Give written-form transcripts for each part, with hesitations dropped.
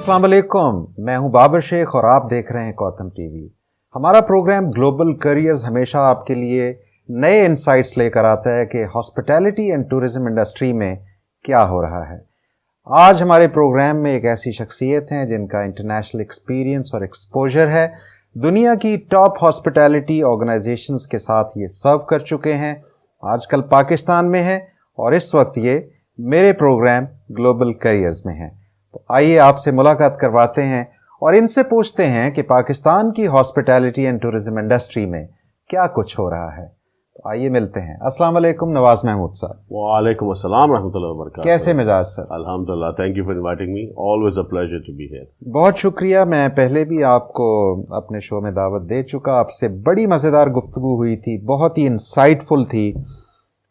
अस्सलाम वालेकुम, मैं हूं बाबर शेख और आप देख रहे हैं कॉथम टीवी। हमारा प्रोग्राम ग्लोबल करियर्स हमेशा आपके लिए नए इंसाइट्स लेकर आता है कि हॉस्पिटैलिटी एंड टूरिज्म इंडस्ट्री में क्या हो रहा है। आज हमारे प्रोग्राम में एक ऐसी शख्सियत हैं जिनका इंटरनेशनल एक्सपीरियंस और एक्सपोजर है। दुनिया की टॉप हॉस्पिटैलिटी ऑर्गेनाइजेशंस के साथ ये सर्व कर चुके हैं, आजकल पाकिस्तान में हैं और इस वक्त ये मेरे प्रोग्राम ग्लोबल करियर्स में हैं। तो आइए आपसे मुलाकात करवाते हैं और इनसे पूछते हैं कि पाकिस्तान की हॉस्पिटैलिटी एंड टूरिज्म इंडस्ट्री में क्या कुछ हो रहा है। तो आइए मिलते हैं। अस्सलाम वालेकुम नवाज महमूद साहब। वालेकुम अस्सलाम रहमतुल्लाहि व बरकातहू। कैसे मिजाज सर? अल्हम्दुलिल्लाह, thank you for inviting me, always a pleasure to be here. बहुत शुक्रिया। मैं पहले भी आपको अपने शो में दावत दे चुका, आपसे बड़ी मज़ेदार गुफ्तगू हुई थी, बहुत ही इंसाइटफुल थी,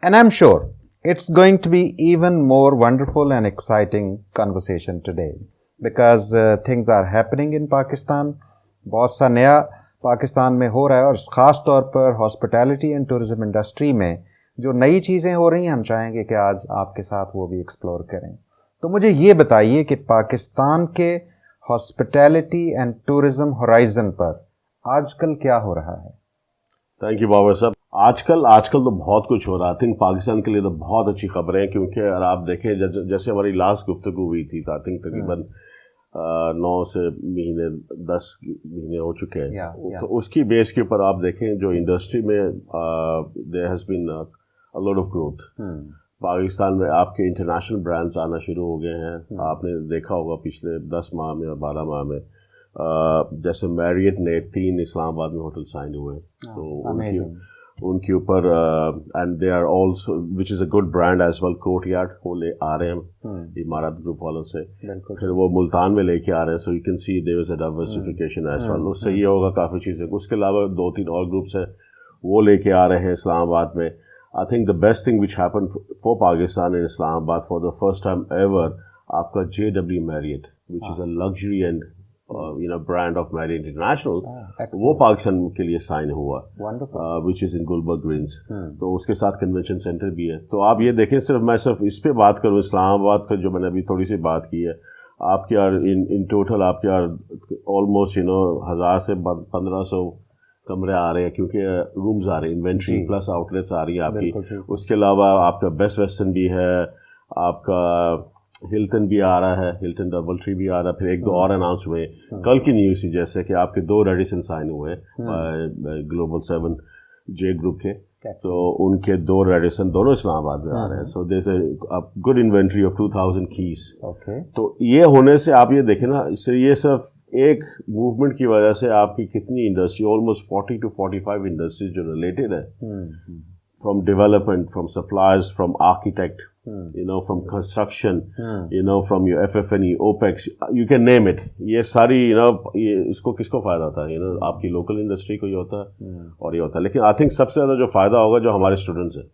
and I am sure it's going to be even more wonderful and exciting conversation today because things are happening in Pakistan. बहुत सा नया पाकिस्तान में हो रहा है और ख़ास तौर पर हॉस्पिटैलिटी एंड टूरिज्म इंडस्ट्री में जो नई चीज़ें हो रही हैं, हम चाहेंगे कि आज आपके साथ वो भी एक्सप्लोर करें। तो मुझे ये बताइए कि पाकिस्तान के हॉस्पिटैलिटी एंड टूरिज्म होराइजन पर आजकल क्या हो रहा है? थैंक यू बाबर साहब। आजकल तो बहुत कुछ हो रहा है। आई थिंक पाकिस्तान के लिए तो बहुत अच्छी खबरें हैं, क्योंकि अगर आप देखें जैसे हमारी लास्ट गुफ्तगू हुई थी, आई थिंक तकरीबन 9 से महीने 10 महीने हो चुके हैं। तो उसकी बेस के ऊपर आप देखें जो इंडस्ट्री में there has been a lot of growth. Pakistan में आपके इंटरनेशनल ब्रांड्स आना शुरू हो गए हैं। आपने देखा होगा पिछले 10 माह में और 12 माह में जैसे मैरियट ने 3 इस्लामाबाद में होटल साइन हुए हैं। तो उनके ऊपर and they are also which is a good brand as well, courtyard वो ले आ रहे हैं इमारत ग्रुप वालों से, फिर वो मुल्तान में लेके आ रहे हैं। So you can see there is a diversification as well. उससे ये होगा काफ़ी चीज़ें। उसके अलावा 2-3 और ग्रुप्स हैं वो लेके आ रहे हैं इस्लामाबाद में। I think the best thing which happen for Pakistan in Islamabad for the first time ever, आपका JW Marriott which is a luxury and brand of Marriott international, वो पाकिस्तान के लिए साइन हुआ, which is in Gulberg Greens. तो उसके साथ कन्वेंशन सेंटर भी है। तो आप ये देखें, मैं सिर्फ इस पे बात करूँ, इस्लामाबाद का जो मैंने अभी थोड़ी सी बात की है, आपके यार इन टोटल आपके यार ऑलमोस्ट 1000 से 1500 कमरे आ रहे हैं, क्योंकि रूम्स आ रहे हैं, इन्वेंट्री प्लस आउटलेट्स आ रही है आपकी। उसके अलावा आपका बेस्ट वेस्टर्न भी है, आपका हिल्टन भी आ रहा है, हिल्टन डबल ट्री भी आ रहा है, फिर 1-2 और अनाउंस हुए कल की न्यूज़ थी, जैसे कि आपके 2 रेडिसन साइन हुए ग्लोबल 7 जे ग्रुप के। तो उनके 2 रेडिसन दोनों इस्लामाबाद में आ रहे हैं। So there is a good inventory of 2000 keys. तो ये होने से आप ये देखें ना, इससे ये सिर्फ एक मूवमेंट की वजह से आपकी कितनी इंडस्ट्री, ऑलमोस्ट 40 to 45 इंडस्ट्रीज जो रिलेटेड है, from development, from suppliers, from architect, from construction, from your FF&E, OPEX, you can name it. ये सारी ये इसको किसको फ़ायदा था? आपकी लोकल इंडस्ट्री को ये होता है और ये होता है। लेकिन आई थिंक सबसे ज़्यादा जो फ़ायदा होगा जो हमारे स्टूडेंट्स हैं,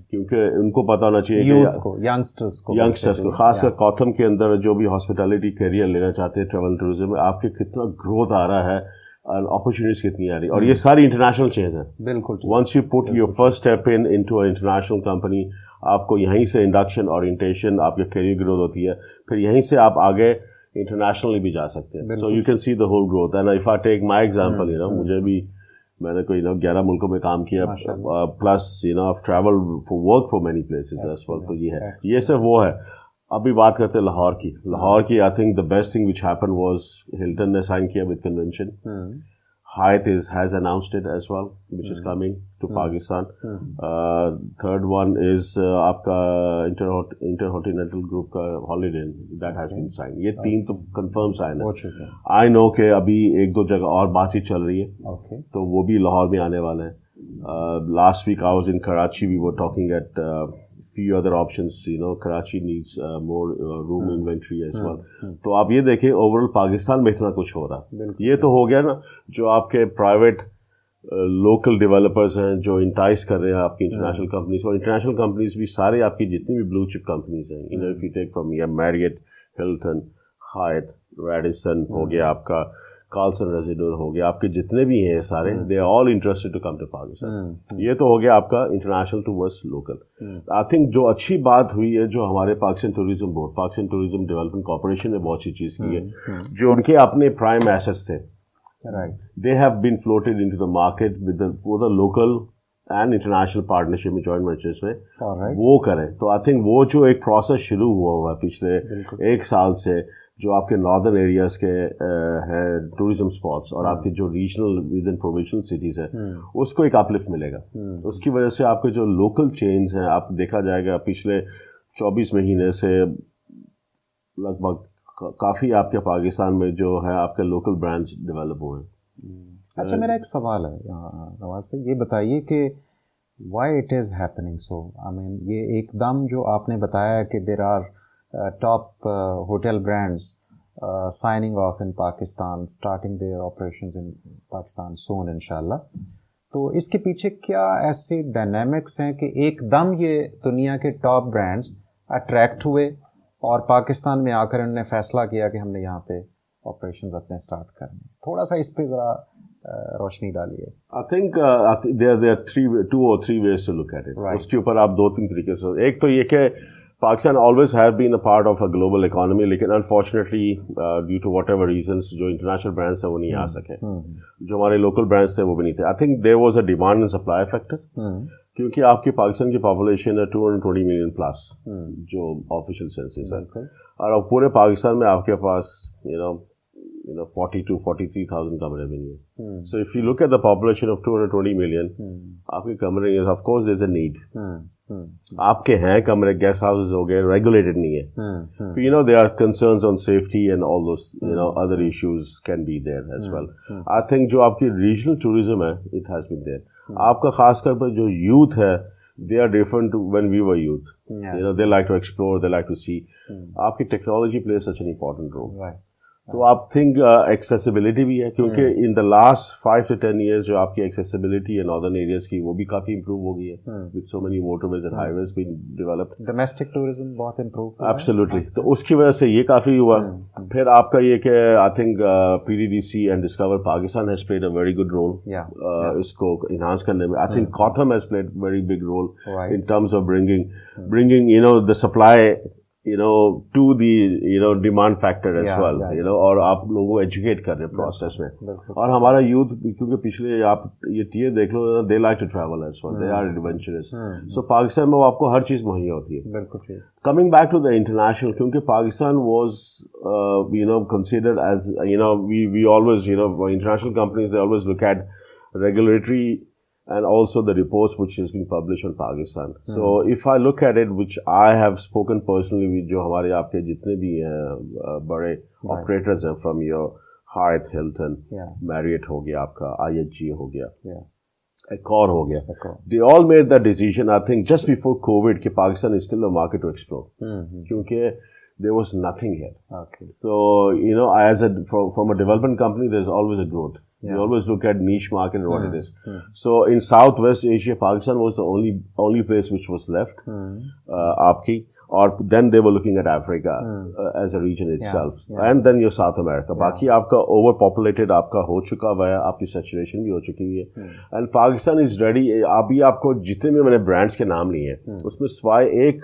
क्योंकि उनको पता होना चाहिए यूथ को, यंगस्टर्स को खासकर कॉथम के अंदर जो भी हॉस्पिटैलिटी करियर लेना चाहते हैं ट्रैवल टूरिज्म में, आपके कितना ग्रोथ आ रहा है और अपॉर्चुनिटीज कितनी आ रही है। और ये सारी इंटरनेशनल चेंज है। बिल्कुल। Once you put your first step into a international company, आपको यहीं से इंडक्शन, ओरिएंटेशन, आपके करियर ग्रोथ होती है, फिर यहीं से आप आगे इंटरनेशनली भी जा सकते हैं। So you can see the whole growth. And if I take my example, मुझे भी, मैंने कोई 11 मुल्कों में काम किया, plus travel for work for many places as well. तो ये है, ये सिर्फ वो है। अभी बात करते हैं लाहौर की। आई think the best thing which happen was Hilton ने साइन किया with convention. Hyatt has announced it as well, which is coming to Pakistan. Third one is आपका Intercontinental Group का Holiday that has been signed. ये 3 तो confirm sign है। I know कि अभी 1-2 जगह और बातचीत चल रही है, तो वो भी लाहौर में आने वाले हैं। Last week I was in Karachi. We were talking at few other options. Karachi needs more room inventory as well. तो आप ये देखें, ओवरऑल पाकिस्तान में इतना कुछ हो रहा है। ये तो हो गया ना, जो आपके प्राइवेट लोकल डेवलपर्स हैं जो इंटाइस कर रहे हैं आपकी इंटरनेशनल कंपनीज, और इंटरनेशनल कंपनीज भी सारे आपकी जितनी भी ब्लू चिप कंपनीज हैं, if you take from Marriott, Hilton, Hyatt, Radisson हो गया आपका, कार्लसन रेजिडेंट हो गया, आपके जितने भी हैं सारे, they are all interested to come to Pakistan. ये तो हो गया आपका international to verse local. I think जो अच्छी बात हुई है, जो हमारे Pakistan tourism board, Pakistan tourism development corporation ने बहुत सी चीज़ की है, जो उनके अपने प्राइम एसेट्स थे, they have been floated into the market with for the local and international partnership में, जॉइंट वेंचर्स में वो करें। तो आई थिंक वो जो एक प्रोसेस शुरू हुआ है पिछले एक साल से, जो आपके नॉर्दर्न एरियाज के हैं टूरिज्म स्पॉट्स और आपके जो regional with in provincial cities है, उसको एक अपलिफ्ट मिलेगा। उसकी वजह से आपके जो लोकल चेन्स हैं, आप देखा जाएगा पिछले 24 महीने से लगभग काफ़ी आपके पाकिस्तान में जो है आपके लोकल ब्रांड्स डेवलप हुए हैं। अच्छा, मेरा एक सवाल है नवाज भाई, ये बताइए कि why it is happening so, I mean ये एकदम जो आपने बताया कि there are top hotel brands signing off in Pakistan, starting their operations in Pakistan soon इंशाल्लाह, तो इसके पीछे क्या ऐसे डायनामिक्स हैं कि एकदम ये दुनिया के टॉप ब्रांड्स अट्रैक्ट हुए और पाकिस्तान में आकर उन्होंने फैसला किया कि हमने यहाँ पे ऑपरेशंस अपने स्टार्ट करने? थोड़ा सा इस पे ज़रा रोशनी डालिए। आई थिंक देयर टू और three ways to look at it. उसके ऊपर आप दो तीन तरीके से, एक तो ये कि Pakistan always have been a part of a global economy, लेकिन unfortunately due to whatever reasons जो इंटरनेशनल ब्रांड्स हैं वो नहीं आ सके, जो हमारे लोकल ब्रांड्स थे वो भी नहीं थे। I think there was a demand and supply factor, क्योंकि आपकी पाकिस्तान की पॉपुलेशन है 220 मिलियन प्लस, जो ऑफिशियल सेंसस है, और अब पूरे पाकिस्तान में आपके पास 40 to 43,000 कमरे भी नहीं है। So if you look at the population of 220 million, आपके कमरे, of course there's a need. आपके हैं कमरे, गेस्ट हाउसेस हो गए, regulated नहीं है। There are concerns on safety and all those other issues can be there as well. I think जो आपकी regional tourism है, it has been there. आपका खासकर पर जो youth है, they are different to when we were youth. They like to explore, they like to see. आपकी technology plays such an important role. Right. तो आप थिंक एक्सेसिबिलिटी भी है, क्योंकि in the last 5 to 10 years जो आपकी accessibility है northern areas की, वो भी काफी इंप्रूव हो गई है with so many motorways and highways being developed. Domestic tourism बहुत इंप्रूव, एब्सोल्युटली। तो उसकी वजह से ये काफी हुआ। फिर आपका ये कि I think PDDC and Discover Pakistan has played a very good role इसको इनहांस करने में। I think COTHM has played very big role in terms of bringing the supply to the demand factor as well, और आप लोगों को educate कर रहे हैं प्रोसेस में। और हमारा यूथ, क्योंकि पिछले आप ये देख लो, they like to travel as well, they are adventurous, so Pakistan में वो आपको हर चीज़ मुहैया होती है। बिल्कुल। Coming back to the international, क्योंकि Pakistan was considered as we always international companies, they always look at regulatory and also the reports which has been published on Pakistan. So if I look at it, which I have spoken personally with जो हमारे आपके जितने भी बड़े operators हैं, from your Hyatt, Hilton, Marriott हो गया, आपका IHG हो गया, Accor हो गया, they all made that decision, I think, just before COVID, कि Pakistan is still a market to explore, क्योंकि there was nothing here. Okay. So as from a development company, there's always a growth. You always look at niche market and what it is. So in Southwest Asia, Pakistan was the only place which was left. आपकी, और then they were looking at Africa as a region itself, and then your South America. बाकी आपका overpopulated आपका हो चुका हुआ है, आपकी saturation भी हो चुकी हुई है, and Pakistan is ready. अभी आपको जितने भी मैंने brands के नाम लिए हैं, उसमें सिवाय एक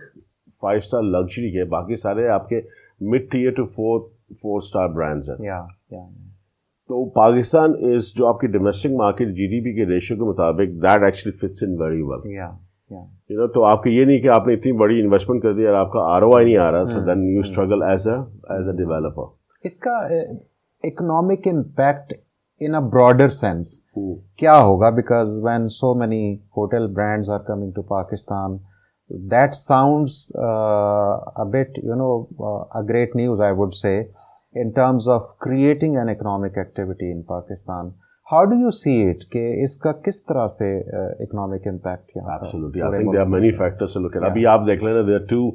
5-star luxury के, बाकी सारे आपके mid tier to 4-star brands हैं। तो पाकिस्तान इज जो आपकी डोमेस्टिक मार्केट जीडीपी के रेशियो के मुताबिक, that actually fits in very well. तो आपके ये नहीं कि आपने इतनी बड़ी इन्वेस्टमेंट कर दी और आपका आरओआई नहीं आ रहा, so then you struggle as a developer. इसका economic impact in a broader sense क्या होगा? Because when so many hotel brands are coming to Pakistan, that sounds a bit a great news, I would say, in terms of creating an economic activity in Pakistan. How do you see it? कि इसका किस तरह से economic impact यहाँ? Absolutely, I think there are many factors to look at. अभी आप देख लेना, there are 2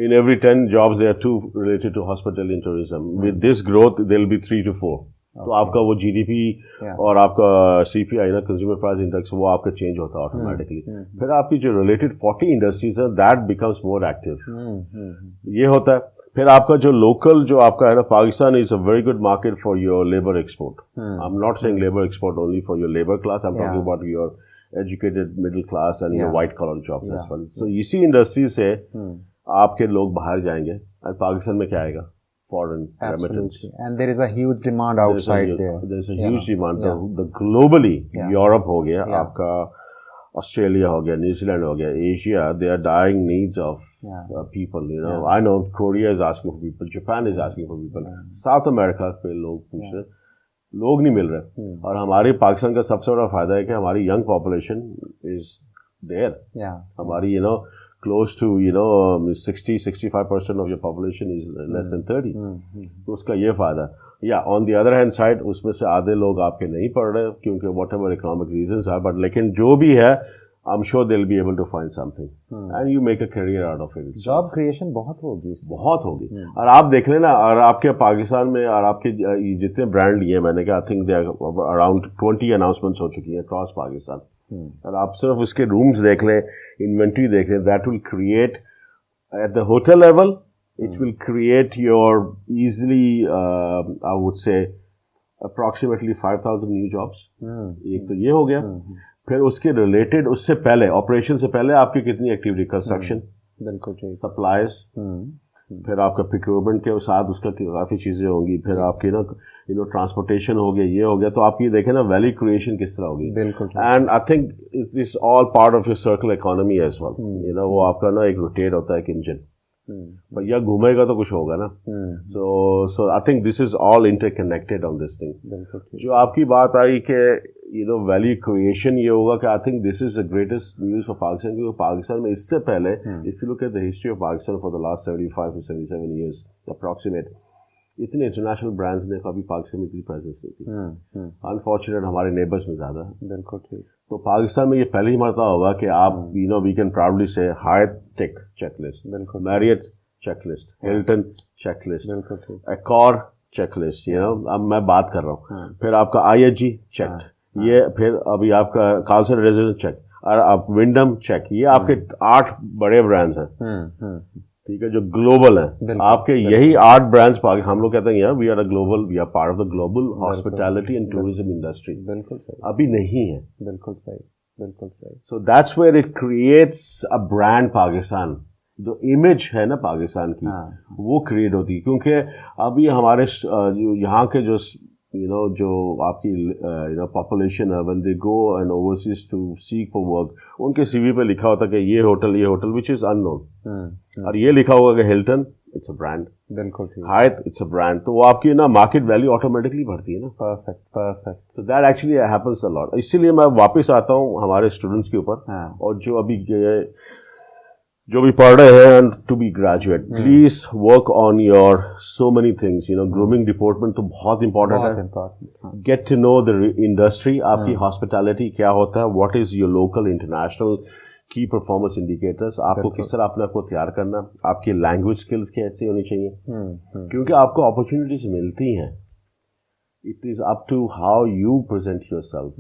in every 10 jobs, there are 2 related to hospitality and tourism. With this growth, there will be 3 to 4. तो आपका वो GDP और आपका सीपीआई ना, कंज्यूमर प्राइस इंडेक्स, वो आपका चेंज होता है ऑटोमेटिकली। फिर आपकी जो रिलेटेड 40 इंडस्ट्रीज है, दैट बिकम्स मोर एक्टिव, ये होता है। फिर आपका जो लोकल जो आपका है ना, Pakistan is a very good market for your labour export. I am not saying labour export only for your labour class, I am talking about your educated middle class and your white collar jobs as well. तो इसी industry से आपके लोग बाहर जाएंगे और पाकिस्तान में क्या आएगा? Foreign remittance. And there is a huge demand outside there. There's a huge demand. The globally, Europe हो गया, आपका Australia हो गया, New Zealand हो गया, Asia, they are dying needs of people. You know, I know Korea is asking for people, Japan is asking for people, South America पे लोग पूछ रहे, लोग नहीं मिल रहे. और हमारे पाकिस्तान का सबसे बड़ा फायदा है कि हमारी young population is there. हमारी close to 60-65% of your population is less than 30. तो उसका ये फायदा. On the other hand side, उसमें से आधे लोग आपके नहीं पढ़ रहे क्योंकि whatever economic reasons are, but लेकिन जो भी है, I'm sure they'll be able to find something and you make a career out of it. Job creation बहुत होगी. बहुत होगी. और आप देख लेना, और आपके पाकिस्तान में और आपके जितने ब्रांड लिए मैंने कहा, I think they are around 20 announcements हो चुकी हैं across पाकिस्तान. और आप सिर्फ उसके रूम्स देख लें, इन्वेंट्री देख लें, that will create at the hotel level, it will create your easily I would say approximately 5,000 new jobs. एक तो ये हो गया. फिर उसके रिलेटेड, उससे पहले, ऑपरेशन से पहले आपकी कितनी एक्टिविटी, कंस्ट्रक्शन, सप्लाईज, फिर आपका प्रोक्योरमेंट के साथ उसका काफ़ी चीज़ें होंगी, फिर आपकी ट्रांसपोर्टेशन हो गया, ये हो गया. तो आप ये देखें ना, वैल्यू क्रिएशन किस तरह होगी. And I think it is all part of your circle economy as well. वो आपका ना एक रोटेट होता है, एक इंजन. भैया घूमेगा तो कुछ होगा ना. So I think this is all interconnected on this thing. जो आपकी बात आई कि वैल्यू क्रिएशन, ये होगा कि I think this is the greatest news for Pakistan. क्योंकि पाकिस्तान में इससे पहले, if you look at the history of Pakistan for the last 75 to 77 years approximate, इतने इंटरनेशनल ब्रांड्स ने कभी पाकिस्तान में इतनी प्रेजेंस नहीं थी. अनफॉर्चुनेट हमारे नेबर्स में ज़्यादा है. बिल्कुल ठीक. तो पाकिस्तान में ये पहले ही मरतबा होगा कि आप we can proudly say Hyatt tick checklist, Marriott checklist, Hilton checklist, Accor checklist. अब मैं बात कर रहा हूँ. फिर आपका IHG चेक, ये फिर अभी आपका कार्लसन रेजिडेंस चेक, और आप विंडम चेक. ये आपके 8 बड़े ब्रांड्स हैं, ठीक है, जो ग्लोबल है. आपके यही 8 ब्रांड्स, हम लोग कहते हैं we are a global, we are part of the global hospitality and tourism industry. बिल्कुल सही. अभी नहीं है. बिल्कुल सही, बिल्कुल सही. So that's where it creates a brand Pakistan. जो इमेज है ना पाकिस्तान की, वो क्रिएट होती है. क्योंकि अभी हमारे यहाँ के जो जो आपकी पॉपुलेशन है, when they go and overseas to seek for work, उनके CV पे लिखा होता है कि ये होटल विच इज अननोन, और ये लिखा होगा कि हिल्टन, इट्स अ ब्रांड. बिल्कुल ठीक. हायत, इट्स अ ब्रांड. तो वो आपकी मार्केट वैल्यू ऑटोमेटिकली बढ़ती है ना. Perfect. So that actually happens a lot. इसीलिए मैं वापस आता हूँ हमारे स्टूडेंट्स के ऊपर, और जो भी पढ़ रहे हैं to be graduate, please work on your so many things. Grooming department तो बहुत इंपॉर्टेंट है. Get to know the industry, आपकी हॉस्पिटैलिटी क्या होता है, what is your local international की परफॉर्मेंस इंडिकेटर्स, आपको किस तरह अपने आप को तैयार करना, आपकी लैंग्वेज स्किल्स कैसी होनी चाहिए. क्योंकि आपको अपॉर्चुनिटीज मिलती हैं. It is up to how you present yourself.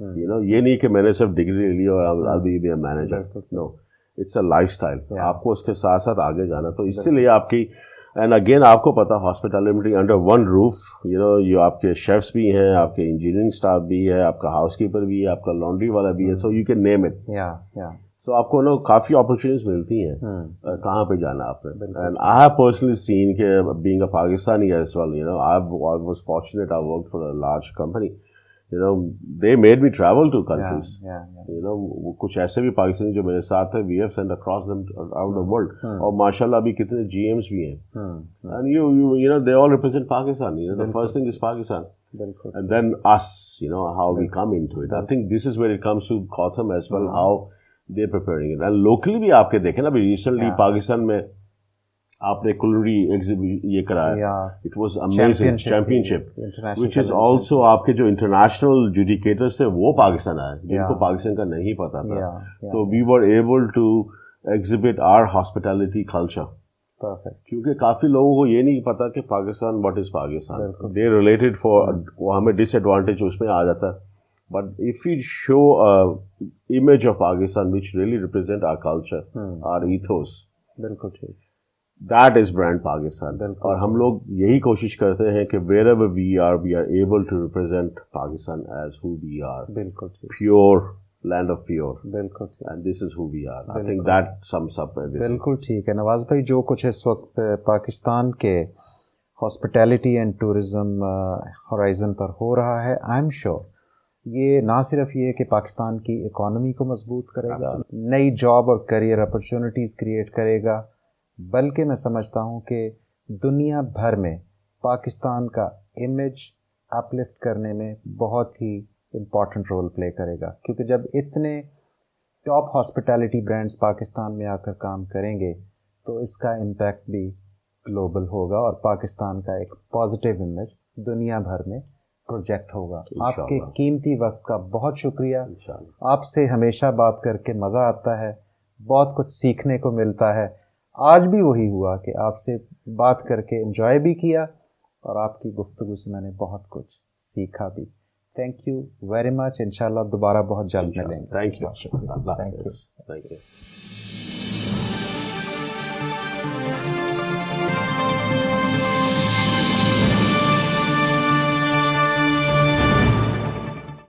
ये नहीं कि मैंने सिर्फ डिग्री ले ली और I will be a manager. No, it's a lifestyle. आपको उसके साथ साथ आगे जाना. तो इसीलिए आपकी, एंड अगेन आपको पता, हॉस्पिटैलिटी अंडर वन रूफ, ये आपके शेफ्स भी हैं, आपके इंजीनियरिंग स्टाफ भी है, आपका हाउसकीपर भी है, आपका लॉन्ड्री वाला भी है. So you can name it. So आपको काफ़ी अपॉर्चुनिटीज मिलती हैं कहाँ पे जाना आपने. And I have personally seen के being a Pakistani as well, I was fortunate, I worked for a large company. they made me travel to countries. कुछ ऐसे भी पाकिस्तानी जो मेरे साथ है, we have sent across them around the world. और माशाल्लाह अभी कितने GMs भी हैं. And you they all represent Pakistan. The first thing is Pakistan. And then us, how we come into it. I think this is where it comes to Cothm as well, how they're preparing it. And locally भी आपके देखें ना, अभी recently Pakistan में आपने कुलरी exhibition ये कराया. It was amazing. Championship, which is also आपके जो इंटरनेशनल जुडिकेटर्स थे वो पाकिस्तान आए, जिनको पाकिस्तान का नहीं पता था. तो we were able to exhibit our hospitality culture. क्योंकि काफ़ी लोगों को ये नहीं पता कि Pakistan, what is Pakistan. They related for, वो हमें डिसएडवांटेज उसमें आ जाता है. But if you show image of Pakistan which really represent our culture, our ethos, बिल्कुल ठीक, दैट इज ब्रांड पाकिस्तान। और हम लोग यही कोशिश करते हैं कि wherever we are able to represent Pakistan as who we are, बिल्कुल प्योर लैंड ऑफ प्योर, बिल्कुल, and this is who we are. I think that sums up everything. बिल्कुल ठीक है नवाज भाई, जो कुछ इस वक्त पाकिस्तान के हॉस्पिटैलिटी एंड टूरिज़्म होराइज़न पर हो रहा है, आई एम श्योर ये ना सिर्फ ये कि पाकिस्तान की इकॉनमी को मजबूत करेगा, नई जॉब और करियर अपॉर्चुनिटीज़ क्रिएट करेगा, बल्कि मैं समझता हूँ कि दुनिया भर में पाकिस्तान का इमेज अपलिफ्ट करने में बहुत ही इम्पॉर्टेंट रोल प्ले करेगा। क्योंकि जब इतने टॉप हॉस्पिटैलिटी ब्रांड्स पाकिस्तान में आकर काम करेंगे तो इसका इम्पैक्ट भी ग्लोबल होगा और पाकिस्तान का एक पॉजिटिव इमेज दुनिया भर में प्रोजेक्ट होगा। आपके कीमती वक्त का बहुत शुक्रिया। आपसे हमेशा बात करके मज़ा आता है, बहुत कुछ सीखने को मिलता है। आज भी वही हुआ कि आपसे बात करके एंजॉय भी किया और आपकी गुफ्तगू से मैंने बहुत कुछ सीखा भी। Thank you very much. इंशाल्लाह दोबारा बहुत जल्द मिलेंगे। Thank you. Thank you.